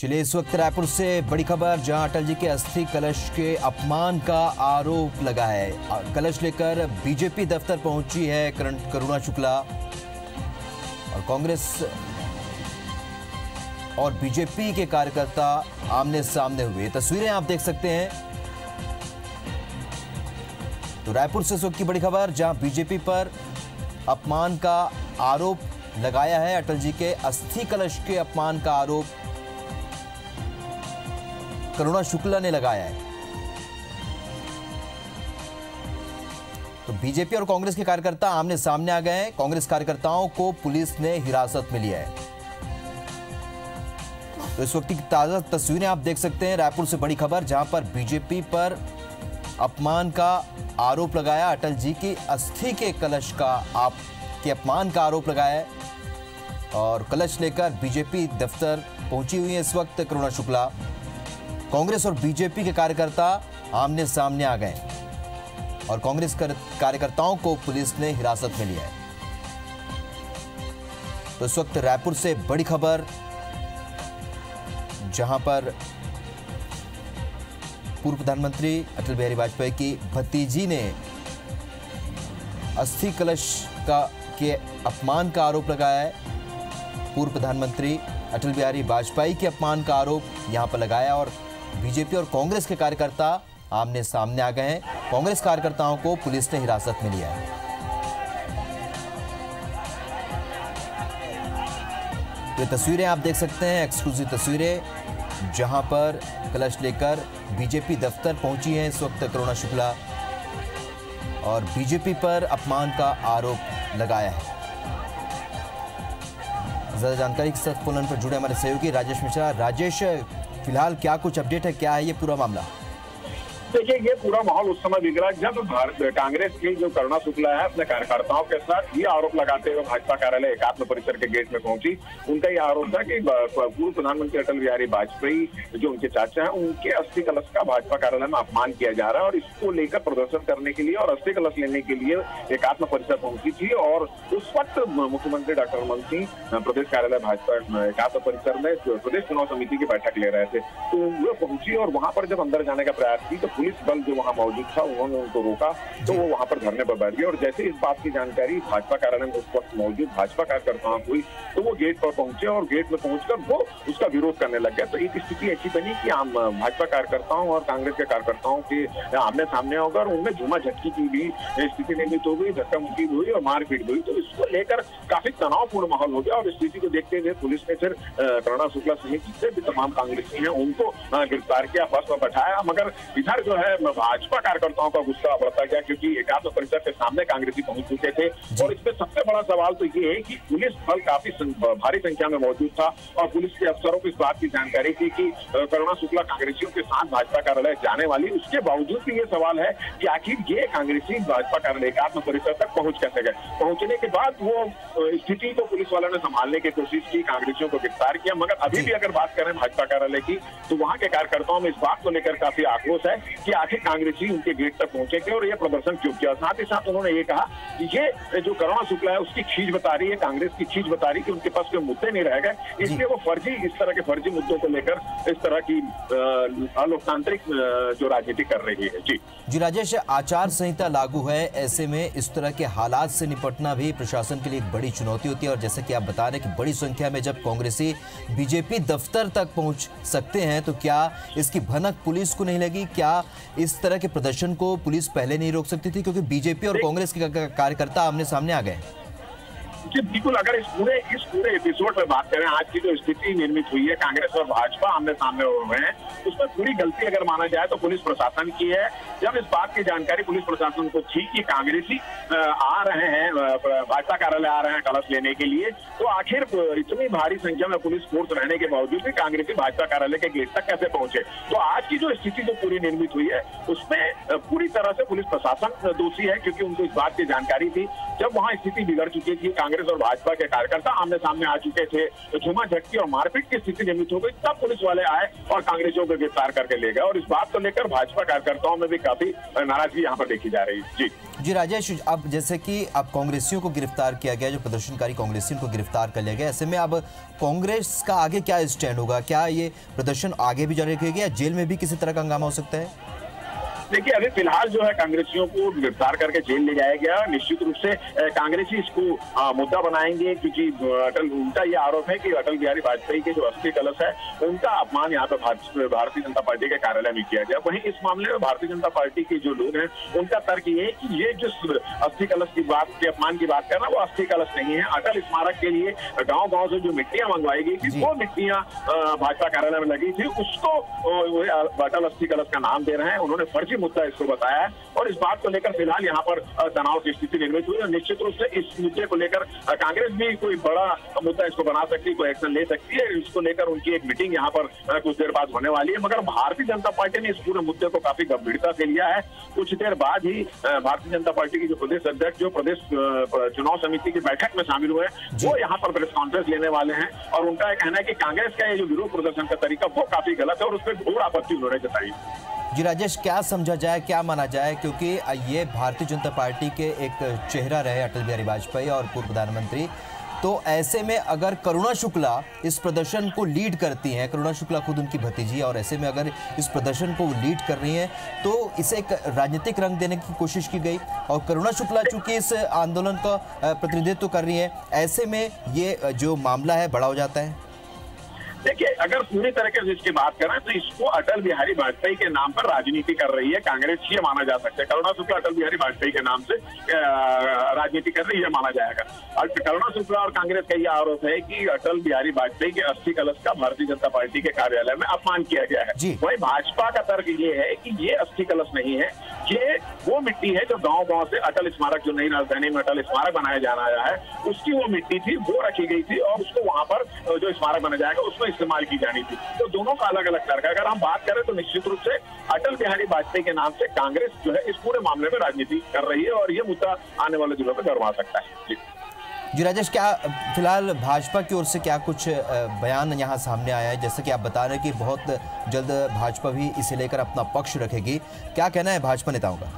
चलिए इस वक्त रायपुर से बड़ी खबर, जहां अटल जी के अस्थि कलश के अपमान का आरोप लगा है। कलश लेकर बीजेपी दफ्तर पहुंची है करुणा शुक्ला और कांग्रेस और बीजेपी के कार्यकर्ता आमने सामने हुए। तस्वीरें आप देख सकते हैं। तो रायपुर से इस वक्त की बड़ी खबर, जहां बीजेपी पर अपमान का आरोप लगाया है। अटल जी के अस्थि कलश के अपमान का आरोप करुणा शुक्ला ने लगाया है। तो बीजेपी और कांग्रेस के कार्यकर्ता आमने सामने आ गए हैं। कांग्रेस कार्यकर्ताओं को पुलिस ने हिरासत में लिया है। तो इस वक्त की ताजा तस्वीरें आप देख सकते हैं। रायपुर से बड़ी खबर, जहां पर बीजेपी पर अपमान का आरोप लगाया, अटल जी की अस्थि के कलश का अपमान का आरोप लगाया है और कलश लेकर बीजेपी दफ्तर पहुंची हुई है इस वक्त करुणा शुक्ला। कांग्रेस और बीजेपी के कार्यकर्ता आमने सामने आ गए और कांग्रेस कार्यकर्ताओं को पुलिस ने हिरासत में लिया है। तो इस वक्त रायपुर से बड़ी खबर, जहां पर पूर्व प्रधानमंत्री अटल बिहारी वाजपेयी की भतीजी ने अस्थि कलश के अपमान का आरोप लगाया है। पूर्व प्रधानमंत्री अटल बिहारी वाजपेयी के अपमान का आरोप यहां पर लगाया और बीजेपी और कांग्रेस के कार्यकर्ता आमने सामने आ गए हैं। कांग्रेस कार्यकर्ताओं को पुलिस ने हिरासत में लिया है। ये तस्वीरें आप देख सकते हैं, एक्सक्लूसिव तस्वीरें, जहां पर कलश लेकर बीजेपी दफ्तर पहुंची है इस वक्त करुणा शुक्ला और बीजेपी पर अपमान का आरोप लगाया है। ज्यादा जानकारी के साथ फोन पर जुड़े हमारे सहयोगी राजेश मिश्रा। राजेश, फिलहाल क्या कुछ अपडेट है, क्या है ये पूरा मामला? देखिए, ये पूरा माहौल उस समय बिगड़ा जब कांग्रेस की जो करुणा शुक्ला है अपने कार्यकर्ताओं के साथ ये आरोप लगाते हुए भाजपा कार्यालय एकात्म परिसर के गेट में पहुंची। उनका ये आरोप था कि पूर्व प्रधानमंत्री अटल बिहारी वाजपेयी जो उनके चाचा हैं, उनके अस्थि कलश का भाजपा कार्यालय में अपमान किया जा रहा है और इसको लेकर प्रदर्शन करने के लिए और अस्थि कलश लेने के लिए एकात्म परिसर पहुंची थी। और उस वक्त मुख्यमंत्री डॉक्टर रमन सिंह प्रदेश कार्यालय भाजपा एकात्म परिसर में प्रदेश चुनाव समिति की बैठक ले रहे थे। तो वो पहुंची और वहां पर जब अंदर जाने का प्रयास की तो पुलिस बल जो वहां मौजूद था उन्होंने उनको रोका, तो वो वहां पर धरने पर बैठ गए। और जैसे इस बात की जानकारी भाजपा कार्यालय में उस वक्त मौजूद भाजपा कार्यकर्ताओं को हुई तो वो गेट पर पहुंचे और गेट में पहुंचकर वो उसका विरोध करने लग गए। तो एक स्थिति ऐसी बनी कि आम भाजपा कार्यकर्ताओं और कांग्रेस के कार्यकर्ताओं के आमने सामने होकर उनमें झूमा झटकी की भी स्थिति निर्मित हो गई, धक्का मुक्की हुई और मारपीट हुई। तो इसको लेकर काफी तनावपूर्ण माहौल हो गया और स्थिति को देखते हुए पुलिस ने फिर करुणा शुक्ला सहित जितने भी तमाम कांग्रेसी हैं उनको गिरफ्तार किया, बस में बैठाया। मगर इधर जो है भाजपा कार्यकर्ताओं का गुस्सा बढ़ता गया क्योंकि एकात्म परिसर के सामने कांग्रेसी पहुंच चुके थे। और इसमें सबसे बड़ा सवाल तो ये है कि पुलिस बल काफी भारी संख्या में मौजूद था और पुलिस के अफसरों को इस बात की जानकारी थी कि करुणा शुक्ला कांग्रेसियों के साथ भाजपा कार्यालय जाने वाली। उसके बावजूद भी ये सवाल है कि आखिर ये कांग्रेसी भाजपा कार्यालय एकात्म परिसर तक पहुंच कैसे गए। पहुंचने के बाद वो स्थिति को पुलिस वालों ने संभालने की कोशिश की, कांग्रेसियों को गिरफ्तार किया। मगर अभी भी अगर बात करें भाजपा कार्यालय की तो वहां के कार्यकर्ताओं में इस बात को लेकर काफी आक्रोश है कि आखिर कांग्रेसी उनके गेट तक पहुंचे थे और ये प्रदर्शन क्यों किया। साथ ही साथ उन्होंने ये कहा कि ये जो करुणा शुक्ला है उसकी खींच बता रही है, कांग्रेस की खींच बता रही है कि उनके पास कोई मुद्दे नहीं रह गए, इसलिए वो इस तरह के फर्जी मुद्दों को लेकर इस तरह की अलोकतांत्रिक जो राजनीति कर रही है। जी राजेश, आचार संहिता लागू है, ऐसे में इस तरह के हालात से निपटना भी प्रशासन के लिए एक बड़ी चुनौती होती है और जैसे कि आप बता रहे हैं कि बड़ी संख्या में जब कांग्रेसी बीजेपी दफ्तर तक पहुंच सकते हैं तो क्या इसकी भनक पुलिस को नहीं लगी? क्या इस तरह के प्रदर्शन को पुलिस पहले नहीं रोक सकती थी क्योंकि बीजेपी और कांग्रेस के कार्यकर्ता आमने सामने आ गए? जी बिल्कुल, अगर इस पूरे एपिसोड में बात करें, आज की जो स्थिति निर्मित हुई है कांग्रेस और भाजपा आमने सामने हो रहे हैं, उसमें पूरी गलती अगर माना जाए तो पुलिस प्रशासन की है। जब इस बात की जानकारी पुलिस प्रशासन को थी कि कांग्रेसी आ रहे हैं, भाजपा कार्यालय आ रहे हैं कलश लेने के लिए, तो आखिर इतनी भारी संख्या में पुलिस फोर्स रहने के बावजूद भी कांग्रेसी भाजपा कार्यालय के गेट तक कैसे पहुंचे? तो आज की जो स्थिति जो पूरी निर्मित हुई है उसमें पूरी तरह से पुलिस प्रशासन दोषी है क्योंकि उनको इस बात की जानकारी थी। जब वहां स्थिति बिगड़ चुकी थी, कांग्रेस और भाजपा के कार्यकर्ता आमने सामने आ चुके थे, तो झूमाझटकी और मारपीट की स्थिति निर्मित हो गई। तब पुलिस वाले आए और कांग्रेसियों को गिरफ्तार करके ले गए, और इस बात को लेकर भाजपा कार्यकर्ताओं में भी काफी नाराजगी यहाँ पर देखी जा रही है। जी राजेश, अब जैसे कि अब कांग्रेसियों को गिरफ्तार किया गया, जो प्रदर्शनकारी कांग्रेसियों को गिरफ्तार कर लिया गया, ऐसे में अब कांग्रेस का आगे क्या स्टैंड होगा? क्या ये प्रदर्शन आगे भी जारी रखेगा या जेल में भी किसी तरह का हंगामा हो सकता है? देखिए, अभी फिलहाल जो है कांग्रेसियों को गिरफ्तार करके जेल ले जाया गया। निश्चित रूप से कांग्रेसी इसको मुद्दा बनाएंगे, क्योंकि उनका ये आरोप है कि अटल बिहारी वाजपेयी के जो अस्थि कलश है उनका अपमान यहाँ पे भारतीय जनता पार्टी के कार्यालय में किया गया। वहीं इस मामले में भारतीय जनता पार्टी के जो लोग हैं उनका तर्क ये है कि ये जो अस्थि कलश की बात के अपमान की बात करना, वो अस्थि कलश नहीं है। अटल स्मारक के लिए गाँव से जो मिट्टियां मंगवाई गई थी, वो मिट्टियां भाजपा कार्यालय में लगी थी, उसको अटल अस्थि कलश का नाम दे रहे हैं। उन्होंने फर्जी मुद्दा इसको बताया है, और इस बात को लेकर फिलहाल यहाँ पर तनाव की स्थिति निर्मित हुई। और निश्चित रूप से इस मुद्दे को लेकर कांग्रेस भी कोई बड़ा मुद्दा इसको बना सकती है, कोई एक्शन ले सकती है। इसको लेकर उनकी एक मीटिंग यहाँ पर कुछ देर बाद होने वाली है, मगर भारतीय जनता पार्टी ने इस पूरे मुद्दे को काफी गंभीरता से लिया है। कुछ देर बाद ही भारतीय जनता पार्टी की जो प्रदेश अध्यक्ष, जो प्रदेश चुनाव समिति की बैठक में शामिल हुए, वो यहाँ पर प्रेस कॉन्फ्रेंस लेने वाले हैं, और उनका कहना है कि कांग्रेस का ये जो विरोध प्रदर्शन का तरीका वो काफी गलत है, और उस पर घोर आपत्ति उन्होंने जताई। जी राजेश, क्या समझा जाए, क्या माना जाए, क्योंकि ये भारतीय जनता पार्टी के एक चेहरा रहे अटल बिहारी वाजपेयी और पूर्व प्रधानमंत्री, तो ऐसे में अगर करुणा शुक्ला इस प्रदर्शन को लीड करती हैं, करुणा शुक्ला खुद उनकी भतीजी, और ऐसे में अगर इस प्रदर्शन को लीड कर रही हैं तो इसे एक राजनीतिक रंग देने की कोशिश की गई, और करुणा शुक्ला चूंकि इस आंदोलन का प्रतिनिधित्व कर रही है, ऐसे में ये जो मामला है बड़ा हो जाता है। देखिए, अगर पूरी तरीके से इसकी बात करें तो इसको अटल बिहारी वाजपेयी के नाम पर राजनीति कर रही है कांग्रेस, ये माना जा सकता है। करुणा शुक्ला अटल बिहारी वाजपेयी के नाम से राजनीति कर रही है माना जाएगा। और करुणा शुक्ला और कांग्रेस का यह आरोप है कि अटल बिहारी वाजपेयी के अस्थि कलश का भारतीय जनता पार्टी के कार्यालय में अपमान किया गया है। वही भाजपा का तर्क ये है कि ये अस्थि कलश नहीं है, ये वो मिट्टी है जो गाँव से अटल स्मारक, जो नई राजधानी में अटल स्मारक बनाया जाना है, उसकी वो मिट्टी थी, वो रखी गई थी, और उसको वहां पर जो स्मारक बना जाएगा उसमें इस्तेमाल की जानी थी। तो दोनों का अलग अलग तर्क है। अगर हम बात करें तो निश्चित रूप से अटल बिहारी वाजपेयी के नाम से कांग्रेस जो है इस पूरे मामले में राजनीति कर रही है, और ये मुद्दा आने वाले दिनों में गरमा सकता है। जी राजेश, क्या फिलहाल भाजपा की ओर से क्या कुछ बयान यहाँ सामने आया है? जैसे कि आप बता रहे हैं कि बहुत जल्द भाजपा भी इसे लेकर अपना पक्ष रखेगी, क्या कहना है भाजपा नेताओं का?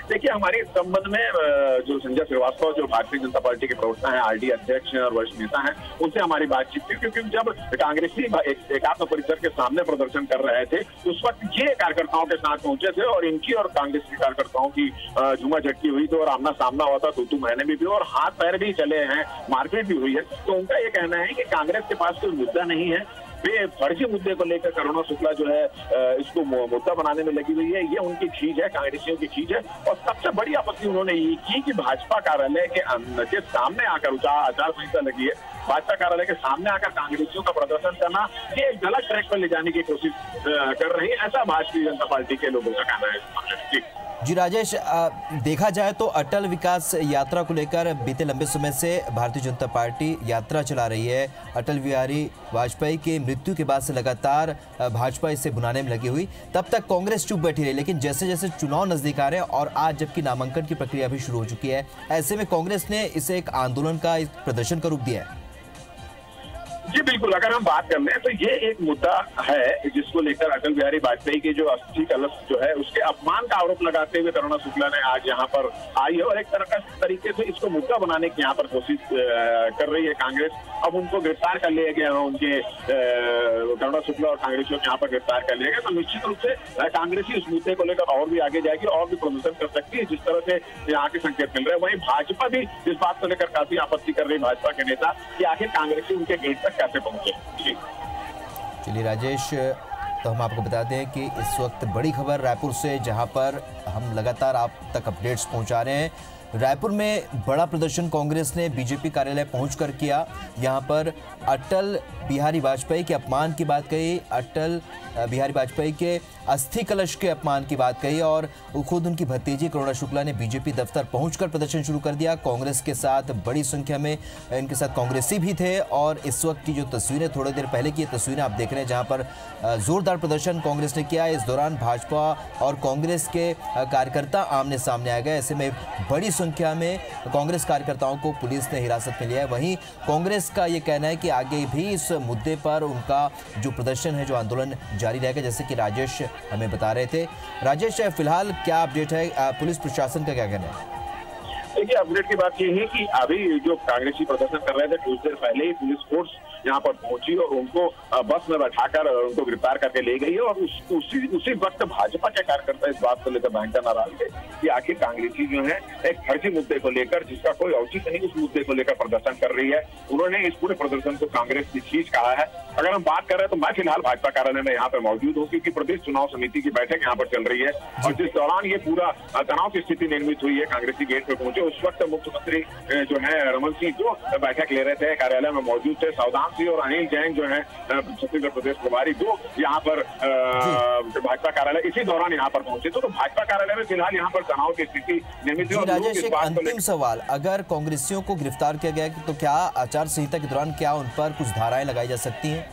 देखिए, हमारे इस संबंध में जो संजय श्रीवास्तव, जो भारतीय जनता पार्टी के प्रवक्ता हैं, आरडी अध्यक्ष हैं और वरिष्ठ नेता हैं, उनसे हमारी बातचीत थी। क्योंकि जब कांग्रेसी एकात्म परिसर के सामने प्रदर्शन कर रहे थे, उस वक्त ये कार्यकर्ताओं के साथ पहुंचे थे, और इनकी और कांग्रेस के कार्यकर्ताओं की झूमाझटकी हुई थी, और आमना सामना हुआ था, तू मैंने भी, और हाथ पैर भी चले हैं, मारपीट भी हुई है। तो उनका ये कहना है कि कांग्रेस के पास कोई मुद्दा नहीं है, वे फर्जी मुद्दे को लेकर करुणा शुक्ला जो है इसको मुद्दा बनाने में लगी हुई है, ये उनकी चीज है, कांग्रेसियों की चीज है। और सबसे बड़ी आपत्ति उन्होंने ये की कि भाजपा कार्यालय के सामने आकर आचार संहिता लगी है, भाजपा कार्यालय के सामने आकर कांग्रेसियों का प्रदर्शन करना, ये गलत ट्रैक पर ले जाने की कोशिश कर रही है, ऐसा भारतीय जनता पार्टी के लोगों का कहना है। जी राजेश, देखा जाए तो अटल विकास यात्रा को लेकर बीते लंबे समय से भारतीय जनता पार्टी यात्रा चला रही है। अटल बिहारी वाजपेयी के मृत्यु के बाद से लगातार भाजपा इसे भुनाने में लगी हुई, तब तक कांग्रेस चुप बैठी रही, लेकिन जैसे जैसे चुनाव नजदीक आ रहे हैं और आज जबकि नामांकन की प्रक्रिया भी शुरू हो चुकी है, ऐसे में कांग्रेस ने इसे एक आंदोलन का, एक प्रदर्शन का रूप दिया है। जी बिल्कुल, अगर हम बात कर लें तो ये एक मुद्दा है जिसको लेकर अटल बिहारी वाजपेयी के जो अस्थि कलश जो है उसके अपमान का आरोप लगाते हुए करुणा शुक्ला ने आज यहाँ पर आई है, और एक तरीके से इसको मुद्दा बनाने की यहाँ पर कोशिश कर रही है कांग्रेस। अब उनको गिरफ्तार कर लिया गया है, उनके करुणा शुक्ला और कांग्रेसियों को यहाँ पर गिरफ्तार कर लिया गया, तो निश्चित रूप से कांग्रेस ही इस मुद्दे को लेकर और भी आगे जाएगी, और भी प्रदर्शन कर सकती है, जिस तरह से यहाँ के संकेत मिल रहे हैं। वहीं भाजपा भी इस बात को लेकर काफी आपत्ति कर रही है, भाजपा के नेता, कि आखिर कांग्रेसी उनके गेट तक कैसे पहुंचे। चलिए राजेश, तो हम आपको बता दें कि इस वक्त बड़ी खबर रायपुर से, जहां पर हम लगातार आप तक अपडेट्स पहुंचा रहे हैं। रायपुर में बड़ा प्रदर्शन कांग्रेस ने बीजेपी कार्यालय पहुंचकर किया। यहां पर अटल बिहारी वाजपेयी के अपमान की बात कही, अटल बिहारी वाजपेयी के अस्थि कलश के अपमान की बात कही, और खुद उनकी भतीजी करुणा शुक्ला ने बीजेपी दफ्तर पहुंचकर प्रदर्शन शुरू कर दिया। कांग्रेस के साथ बड़ी संख्या में इनके साथ कांग्रेसी भी थे, और इस वक्त की जो तस्वीरें, थोड़ी देर पहले की तस्वीरें आप देख रहे हैं, जहां पर जोरदार प्रदर्शन कांग्रेस ने किया। इस दौरान भाजपा और कांग्रेस के कार्यकर्ता आमने सामने आ गए। ऐसे में बड़ी संख्या में कांग्रेस कार्यकर्ताओं को पुलिस ने हिरासत में लिया है। वहीं कांग्रेस का ये कहना है कि आगे भी इस मुद्दे पर उनका जो प्रदर्शन है, जो आंदोलन जारी रहेगा, जैसे कि राजेश हमें बता रहे थे। राजेश, फिलहाल क्या अपडेट है, पुलिस प्रशासन का क्या कहना है? देखिए, अपडेट की बात यह है कि अभी जो कांग्रेसी प्रदर्शन कर रहे थे, कुछ देर पहले ही पुलिस फोर्स यहाँ पर पहुंची और उनको बस में बैठाकर उनको गिरफ्तार करके ले गई है। और उसी वक्त भाजपा के कार्यकर्ता इस बात को लेकर भयंकर नाराज थे कि आखिर कांग्रेसी जो है एक फर्जी मुद्दे को लेकर, जिसका कोई औचित्य नहीं, उस मुद्दे को लेकर प्रदर्शन कर रही है। उन्होंने इस पूरे प्रदर्शन को कांग्रेस की चीज कहा है। अगर हम बात कर रहे हैं तो मैं फिलहाल भाजपा कार्यालय में यहाँ पर मौजूद हूँ, क्योंकि प्रदेश चुनाव समिति की बैठक यहाँ पर चल रही है। और जिस दौरान ये पूरा तनाव की स्थिति निर्मित हुई है, कांग्रेसी गेट पे पहुंचे, उस वक्त मुख्यमंत्री जो है रमन सिंह जो बैठक ले रहे थे, कार्यालय में मौजूद थे। सावधान सिंह और अनिल जैन जो है छत्तीसगढ़ प्रदेश प्रभारी, जो यहाँ पर भाजपा कार्यालय इसी दौरान यहाँ पर पहुंचे। तो भाजपा कार्यालय में फिलहाल यहाँ पर तनाव की स्थिति निर्मित हुई। राजेश, एक अंतिम सवाल, अगर कांग्रेसियों को गिरफ्तार किया गया तो क्या आचार संहिता के दौरान क्या उन पर कुछ धाराएं लगाई जा सकती हैं?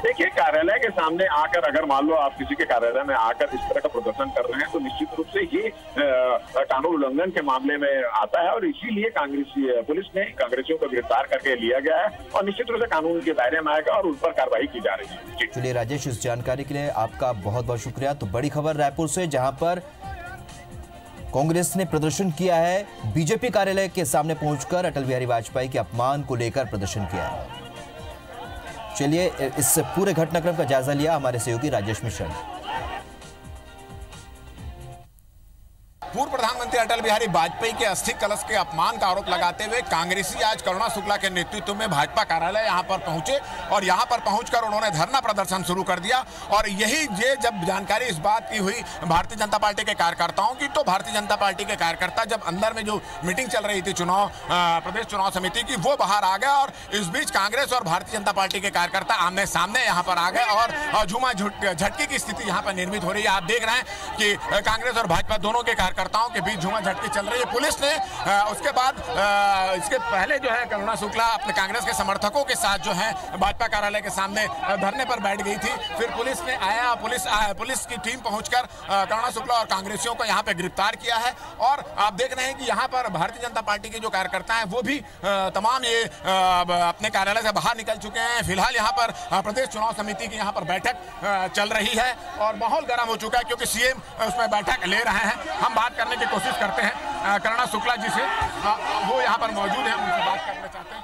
देखिए, कार्यालय के सामने आकर अगर मान लो आप किसी के कार्यालय में आकर इस तरह का प्रदर्शन कर रहे हैं तो निश्चित रूप से ये कानून उल्लंघन के मामले में आता है। और इसीलिए कांग्रेसी पुलिस ने कांग्रेसियों को गिरफ्तार करके लिया गया है और निश्चित रूप से कानून के दायरे में आएगा और उन पर कार्रवाई की जा रही है। चलिए राजेश, इस जानकारी के लिए आपका बहुत बहुत शुक्रिया। तो बड़ी खबर रायपुर से, जहां पर कांग्रेस ने प्रदर्शन किया है, बीजेपी कार्यालय के सामने पहुंचकर अटल बिहारी वाजपेयी के अपमान को लेकर प्रदर्शन किया है। चलिए इस पूरे घटनाक्रम का जायजा लिया हमारे सहयोगी राजेश मिश्रा ने। पूर्व प्रधानमंत्री अटल बिहारी वाजपेयी के अस्थि कलश के अपमान का आरोप लगाते हुए कांग्रेसी आज करुणा शुक्ला के नेतृत्व में भाजपा कार्यालय यहां पर पहुंचे और यहां पर पहुंचकर उन्होंने धरना प्रदर्शन शुरू कर दिया। और ये जब जानकारी इस बात की हुई भारतीय जनता पार्टी के कार्यकर्ताओं की, तो भारतीय जनता पार्टी के कार्यकर्ता जब अंदर में जो मीटिंग चल रही थी प्रदेश चुनाव समिति की, वो बाहर आ गया। और इस बीच कांग्रेस और भारतीय जनता पार्टी के कार्यकर्ता आमने सामने यहाँ पर आ गए और झूमा झटकी की स्थिति यहाँ पर निर्मित हो रही है। आप देख रहे हैं कि कांग्रेस और भाजपा दोनों के कार्यकर्ताओं के बीच झूमा झटकी चल रही है। पुलिस ने उसके बाद इसके पहले जो है करुणा शुक्ला अपने कांग्रेस के समर्थकों के साथ जो है भाजपा कार्यालय के सामने धरने पर बैठ गई थी। फिर पुलिस ने पुलिस की टीम पहुंचकर करुणा शुक्ला और कांग्रेसियों को यहाँ पे गिरफ्तार किया है। और आप देख रहे हैं कि यहाँ पर भारतीय जनता पार्टी के जो कार्यकर्ता हैं वो भी तमाम ये अपने कार्यालय से बाहर निकल चुके हैं। फिलहाल यहाँ पर प्रदेश चुनाव समिति की यहाँ पर बैठक चल रही है और माहौल गर्म हो चुका है, क्योंकि सीएम उसमें बैठक ले रहे हैं। हम बात करने की कोशिश करते हैं करुणा शुक्ला जी से, वो यहाँ पर मौजूद है, उनसे बात करना चाहते हैं।